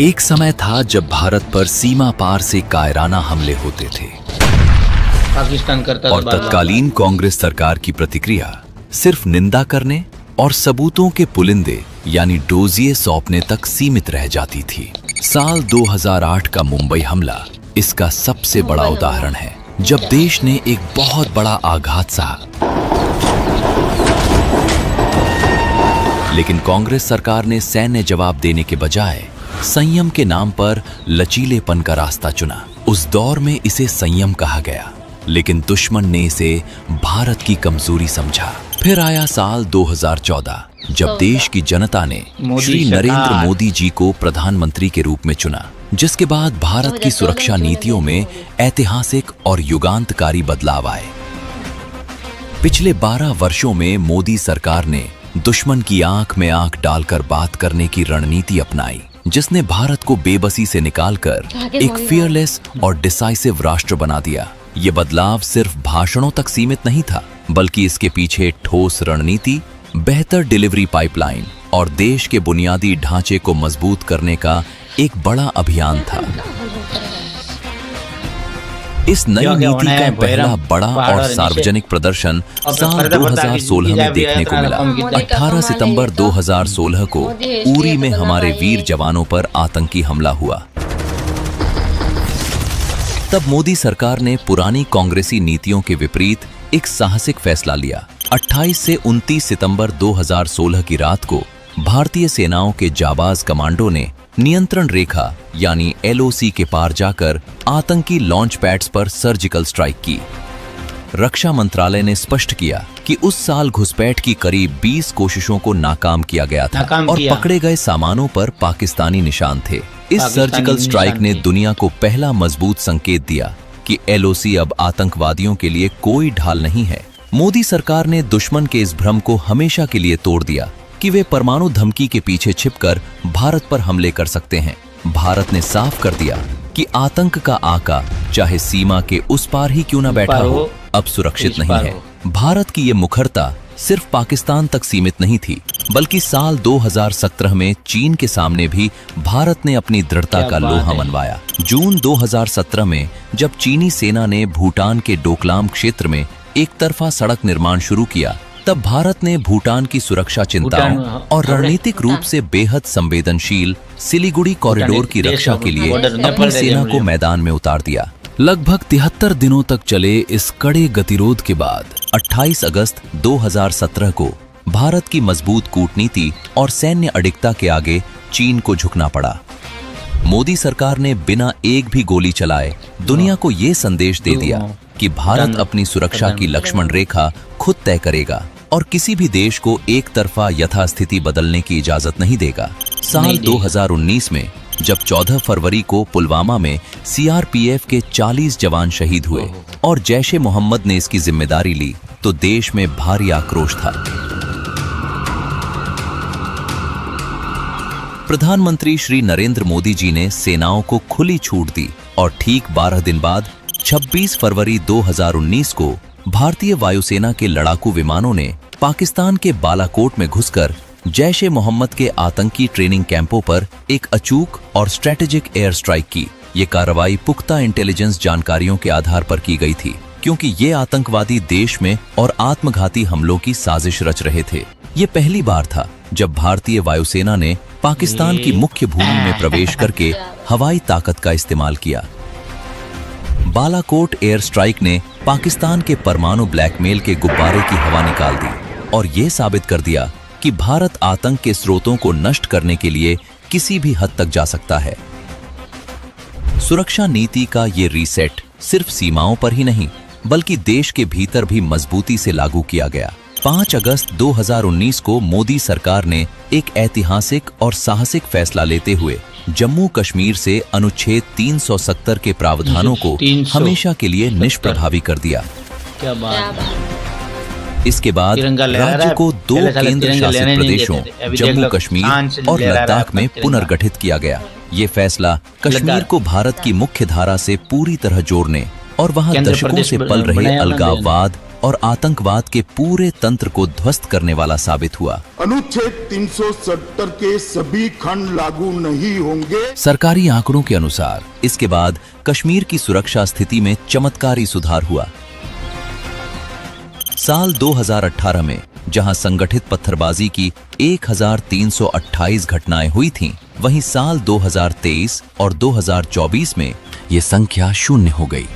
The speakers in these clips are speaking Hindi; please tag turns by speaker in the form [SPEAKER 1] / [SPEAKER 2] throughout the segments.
[SPEAKER 1] एक समय था जब भारत पर सीमा पार से कायराना हमले होते थे
[SPEAKER 2] पाकिस्तान करता
[SPEAKER 1] और तत्कालीन कांग्रेस सरकार की प्रतिक्रिया सिर्फ निंदा करने और सबूतों के पुलिंदे यानी डोजिए सौंपने तक सीमित रह जाती थी। साल 2008 का मुंबई हमला इसका सबसे बड़ा उदाहरण है, जब देश ने एक बहुत बड़ा आघात सहा, लेकिन कांग्रेस सरकार ने सैन्य जवाब देने के बजाय संयम के नाम पर लचीलेपन का रास्ता चुना। उस दौर में इसे संयम कहा गया, लेकिन दुश्मन ने इसे भारत की कमजोरी समझा। फिर आया साल 2014, जब देश की जनता ने श्री नरेंद्र मोदी जी को प्रधानमंत्री के रूप में चुना, जिसके बाद भारत की सुरक्षा नीतियों में ऐतिहासिक और युगांतकारी बदलाव आए। पिछले 12 वर्षों में मोदी सरकार ने दुश्मन की आंख में आंख डालकर बात करने की रणनीति अपनाई, जिसने भारत को बेबसी से निकालकर एक फियरलेस और डिसाइसिव राष्ट्र बना दिया। ये बदलाव सिर्फ भाषणों तक सीमित नहीं था, बल्कि इसके पीछे ठोस रणनीति, बेहतर डिलीवरी पाइपलाइन और देश के बुनियादी ढांचे को मजबूत करने का एक बड़ा अभियान था। इस नई नीति का पहला बड़ा और सार्वजनिक प्रदर्शन साल 2016 में देखने को मिला। 18 सितंबर 2016 को उरी में हमारे वीर जवानों पर आतंकी हमला हुआ। तब मोदी सरकार ने पुरानी कांग्रेसी नीतियों के विपरीत एक साहसिक फैसला लिया। 28 से 29 सितंबर 2016 की रात को भारतीय सेनाओं के जाबाज कमांडो ने नियंत्रण रेखा यानी LOC के पार जाकर आतंकी लॉन्च पैड्स पर सर्जिकल स्ट्राइक की। रक्षा मंत्रालय ने स्पष्ट किया कि उस साल घुसपैठ की करीब 20 कोशिशों को नाकाम किया गया था और पकड़े गए सामानों पर पाकिस्तानी निशान थे। इस सर्जिकल स्ट्राइक ने दुनिया को पहला मजबूत संकेत दिया कि LOC अब आतंकवादियों के लिए कोई ढाल नहीं है। मोदी सरकार ने दुश्मन के इस भ्रम को हमेशा के लिए तोड़ दिया कि वे परमाणु धमकी के पीछे छिपकर भारत पर हमले कर सकते हैं। भारत ने साफ कर दिया कि आतंक का आका चाहे सीमा के उस पार ही क्यों न बैठा हो, अब सुरक्षित नहीं है। भारत की ये मुखरता सिर्फ पाकिस्तान तक सीमित नहीं थी, बल्कि साल 2017 में चीन के सामने भी भारत ने अपनी दृढ़ता का लोहा मनवाया। जून 2017 में जब चीनी सेना ने भूटान के डोकलाम क्षेत्र में एक तरफा सड़क निर्माण शुरू किया, तब भारत ने भूटान की सुरक्षा चिंताओं और रणनीतिक रूप से बेहद संवेदनशील सिलीगुड़ी कॉरिडोर की रक्षा के लिए अपनी सेना को मैदान में उतार दिया। लगभग 73 दिनों तक चले इस कड़े गतिरोध के बाद 28 अगस्त 2017 को भारत की मजबूत कूटनीति और सैन्य अडिगता के आगे चीन को झुकना पड़ा। मोदी सरकार ने बिना एक भी गोली चलाए दुनिया को ये संदेश दे दिया कि भारत अपनी सुरक्षा की लक्ष्मण रेखा खुद तय करेगा और किसी भी देश को एक तरफा यथास्थिति बदलने की इजाजत नहीं देगा। साल 2019 में जब 14 फरवरी को पुलवामा में CRPF के 40 जवान शहीद हुए और जैश-ए मोहम्मद ने इसकी जिम्मेदारी ली, तो देश में भारी आक्रोश था। प्रधानमंत्री श्री नरेंद्र मोदी जी ने सेनाओं को खुली छूट दी और ठीक 12 दिन बाद 26 फरवरी 2019 को भारतीय वायुसेना के लड़ाकू विमानों ने पाकिस्तान के बालाकोट में घुसकर जैश-ए मोहम्मद के आतंकी ट्रेनिंग कैंपों पर एक अचूक और स्ट्रेटेजिक एयर स्ट्राइक की। ये कार्रवाई पुख्ता इंटेलिजेंस जानकारियों के आधार पर की गई थी, क्योंकि ये आतंकवादी देश में और आत्मघाती हमलों की साजिश रच रहे थे। ये पहली बार था जब भारतीय वायुसेना ने पाकिस्तान की मुख्य भूमि में प्रवेश करके हवाई ताकत का इस्तेमाल किया। बालाकोट एयर स्ट्राइक ने पाकिस्तान के परमाणु ब्लैकमेल के गुब्बारे की हवा निकाल दी और ये साबित कर दिया कि भारत आतंक के स्रोतों को नष्ट करने के लिए किसी भी हद तक जा सकता है। सुरक्षा नीति का ये रीसेट सिर्फ सीमाओं पर ही नहीं, बल्कि देश के भीतर भी मजबूती से लागू किया गया। 5 अगस्त 2019 को मोदी सरकार ने एक ऐतिहासिक और साहसिक फैसला लेते हुए जम्मू कश्मीर से अनुच्छेद 370 के प्रावधानों को हमेशा के लिए निष्प्रभावी कर दिया।
[SPEAKER 2] क्या बात।
[SPEAKER 1] इसके बाद राज्य को 2 केंद्र शासित प्रदेशों जम्मू कश्मीर और लद्दाख में पुनर्गठित किया गया। ये फैसला कश्मीर को भारत की मुख्य धारा से पूरी तरह जोड़ने और वहां दशकों से पल रहे अलगाववाद और आतंकवाद के पूरे तंत्र को ध्वस्त करने वाला साबित हुआ।
[SPEAKER 3] अनुच्छेद 370 के सभी खंड लागू नहीं होंगे।
[SPEAKER 1] सरकारी आंकड़ों के अनुसार इसके बाद कश्मीर की सुरक्षा स्थिति में चमत्कारी सुधार हुआ। साल 2018 में जहां संगठित पत्थरबाजी की 1328 घटनाएं हुई थीं, वहीं साल 2023 और 2024 में ये संख्या 0 हो गई।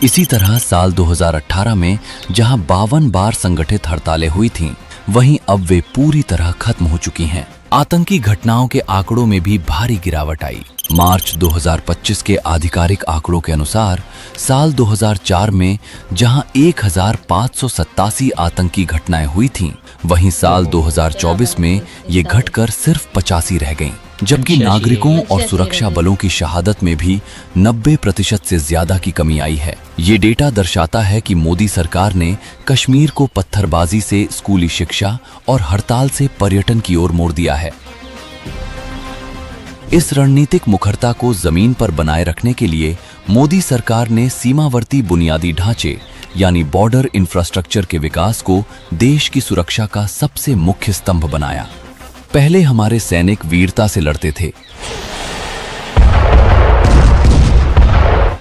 [SPEAKER 1] इसी तरह साल 2018 में जहां 52 बार संगठित हड़तालें हुई थीं, वहीं अब वे पूरी तरह खत्म हो चुकी हैं। आतंकी घटनाओं के आंकड़ों में भी भारी गिरावट आई। मार्च 2025 के आधिकारिक आंकड़ों के अनुसार साल 2004 में जहां 1587 आतंकी घटनाएं हुई थीं, वहीं साल 2024 में ये घटकर सिर्फ 85 रह गईं। जबकि नागरिकों और सुरक्षा बलों की शहादत में भी 90% से ज्यादा की कमी आई है। ये डेटा दर्शाता है कि मोदी सरकार ने कश्मीर को पत्थरबाजी से स्कूली शिक्षा और हड़ताल से पर्यटन की ओर मोड़ दिया है। इस रणनीतिक मुखरता को जमीन पर बनाए रखने के लिए मोदी सरकार ने सीमावर्ती बुनियादी ढांचे यानी बॉर्डर इंफ्रास्ट्रक्चर के विकास को देश की सुरक्षा का सबसे मुख्य स्तंभ बनाया। पहले हमारे सैनिक वीरता से लड़ते थे,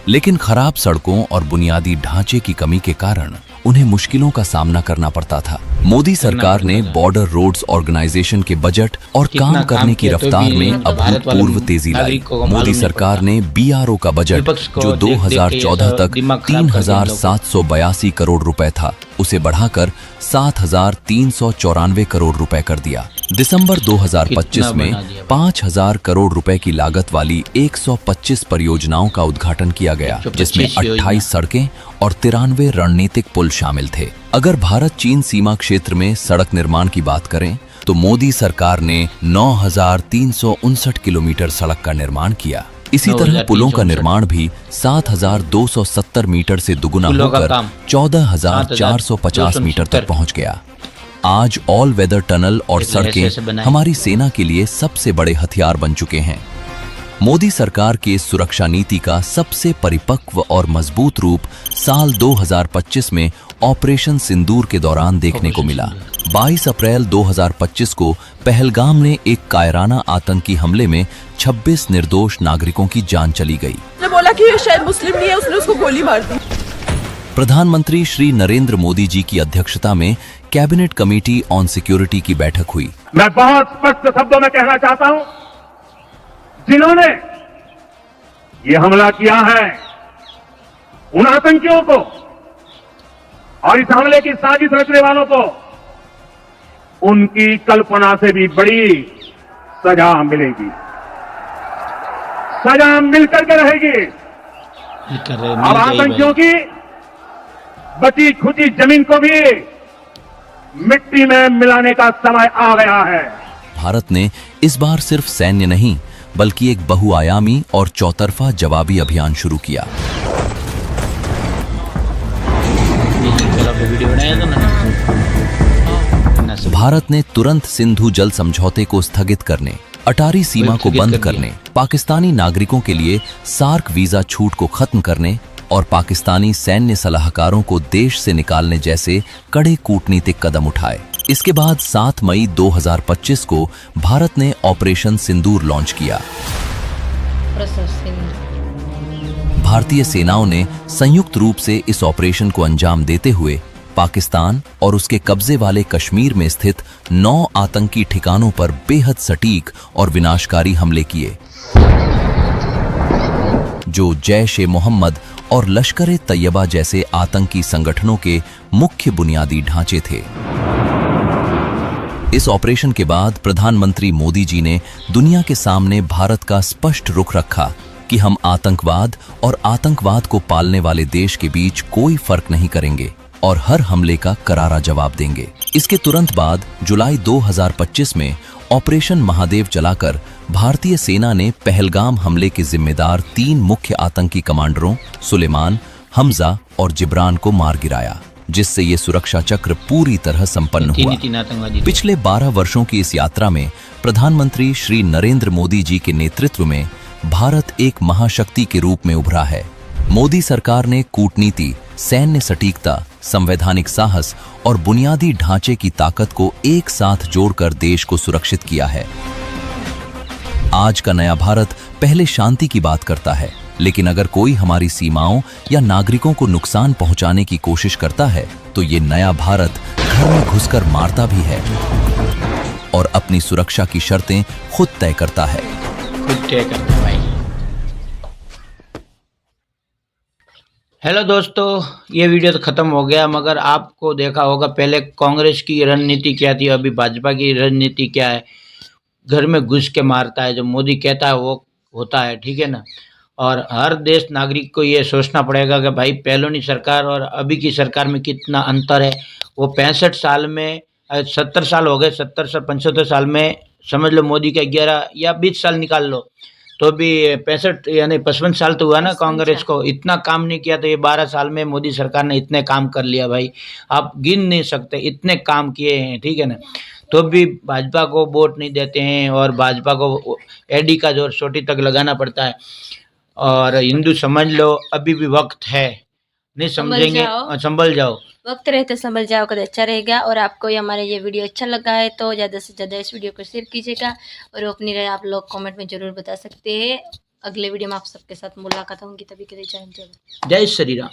[SPEAKER 1] लेकिन खराब सड़कों और बुनियादी ढांचे की कमी के कारण उन्हें मुश्किलों का सामना करना पड़ता था। मोदी सरकार ने बॉर्डर रोड्स ऑर्गेनाइजेशन के बजट और काम करने की रफ्तार में अभूतपूर्व तेजी लाई। मोदी सरकार ने बीआरओ का बजट जो 2014 तक 3,782 करोड़ रुपए था, उसे बढ़ाकर 7,394 करोड़ रुपए कर दिया। दिसंबर 2025 में 5,000 करोड़ रुपए की लागत वाली 125 परियोजनाओं का उद्घाटन किया गया, जिसमें 28 सड़कें और 93 रणनीतिक पुल शामिल थे। अगर भारत चीन सीमा क्षेत्र में सड़क निर्माण की बात करें तो मोदी सरकार ने 9,359 किलोमीटर सड़क का निर्माण किया। इसी तरह पुलों का निर्माण भी 7,270 मीटर से दुगुना होकर 14,450 मीटर तक पहुंच गया। आज ऑल वेदर टनल और सड़कें हमारी सेना के लिए सबसे बड़े हथियार बन चुके हैं। मोदी सरकार की इस सुरक्षा नीति का सबसे परिपक्व और मजबूत रूप साल 2025 में ऑपरेशन सिंदूर के दौरान देखने को मिला। 22 अप्रैल 2025 को पहलगाम में एक कायराना आतंकी हमले में 26 निर्दोष नागरिकों की जान चली गई।
[SPEAKER 4] उसने बोला कि ये शायद मुस्लिम नहीं है, उसने उसको गोली मार दी।
[SPEAKER 1] प्रधानमंत्री श्री नरेंद्र मोदी जी की अध्यक्षता में कैबिनेट कमेटी ऑन सिक्योरिटी की बैठक हुई।
[SPEAKER 5] मैं बहुत स्पष्ट शब्दों में कहना चाहता हूं, जिन्होंने ये हमला किया है उन आतंकियों को और इस हमले की साजिश रचने वालों को उनकी कल्पना से भी बड़ी सजा मिलेगी। सजा मिलकर के रहेगी। अब आतंकियों की बची खुची जमीन को भी मिट्टी में मिलाने का समय आ गया है।
[SPEAKER 1] भारत ने इस बार सिर्फ सैन्य नहीं बल्कि एक बहुआयामी और चौतरफा जवाबी अभियान शुरू किया। भारत ने तुरंत सिंधु जल समझौते को स्थगित करने, अटारी सीमा को बंद करने, पाकिस्तानी नागरिकों के लिए सार्क वीजा छूट को खत्म करने और पाकिस्तानी सैन्य सलाहकारों को देश से निकालने जैसे कड़े कूटनीतिक कदम उठाए। इसके बाद 7 मई 2025 को भारत ने ऑपरेशन सिंदूर लॉन्च किया। भारतीय सेनाओं ने संयुक्त रूप से इस ऑपरेशन को अंजाम देते हुए पाकिस्तान और उसके कब्जे वाले कश्मीर में स्थित 9 आतंकी ठिकानों पर बेहद सटीक और विनाशकारी हमले किए, जो जैश-ए-मोहम्मद और लश्कर-ए-तैयबा जैसे आतंकी संगठनों के मुख्य बुनियादी ढांचे थे। इस ऑपरेशन के बाद प्रधानमंत्री मोदी जी ने दुनिया के सामने भारत का स्पष्ट रुख रखा कि हम आतंकवाद और आतंकवाद को पालने वाले देश के बीच कोई फर्क नहीं करेंगे और हर हमले का करारा जवाब देंगे। इसके तुरंत बाद जुलाई 2025 में ऑपरेशन महादेव चलाकर भारतीय सेना ने पहलगाम हमले के जिम्मेदार 3 मुख्य आतंकी कमांडरों सुलेमान, हमजा और जिब्रान को मार गिराया, जिससे ये सुरक्षा चक्र पूरी तरह संपन्न हुआ। पिछले 12 वर्षों की इस यात्रा में प्रधानमंत्री श्री नरेंद्र मोदी जी के नेतृत्व में भारत एक महाशक्ति के रूप में उभरा है। मोदी सरकार ने कूटनीति, सैन्य सटीकता, संवैधानिक साहस और बुनियादी ढांचे की ताकत को एक साथ जोड़कर देश को सुरक्षित किया है। आज का नया भारत पहले शांति की बात करता है, लेकिन अगर कोई हमारी सीमाओं या नागरिकों को नुकसान पहुंचाने की कोशिश करता है तो ये नया भारत घर में घुसकर मारता भी है और अपनी सुरक्षा की शर्तें खुद तय करता है।
[SPEAKER 2] खुद तय करते हैं भाई। हेलो दोस्तों, ये वीडियो तो खत्म हो गया, मगर आपको देखा होगा पहले कांग्रेस की रणनीति क्या थी, अभी भाजपा की रणनीति क्या है। घर में घुस के मारता है, जो मोदी कहता है वो होता है, ठीक है ना। और हर देश नागरिक को ये सोचना पड़ेगा कि भाई पहलोनी सरकार और अभी की सरकार में कितना अंतर है। वो 65 साल में 70 साल हो गए, 70 से 75 साल में समझ लो मोदी के 11 या 20 साल निकाल लो तो भी 65 यानी 55 साल तो हुआ ना कांग्रेस को। इतना काम नहीं किया, तो ये 12 साल में मोदी सरकार ने इतने काम कर लिया भाई, आप गिन नहीं सकते इतने काम किए हैं, ठीक है ना। तो भी भाजपा को वोट नहीं देते हैं और भाजपा को एडी का जोर चोटी तक लगाना पड़ता है। और हिंदू समझ लो अभी भी वक्त है, नहीं समझेंगे संभल जाओ,
[SPEAKER 6] वक्त रहते संभल जाओ कर अच्छा रहेगा। और आपको ये हमारा ये वीडियो अच्छा लगा है तो ज़्यादा से ज़्यादा इस वीडियो को शेयर कीजिएगा और अपनी राय आप लोग कमेंट में ज़रूर बता सकते हैं। अगले वीडियो में आप सबके साथ मुलाकात होंगी, तभी के लिए जय हिंद,
[SPEAKER 2] जय श्री राम।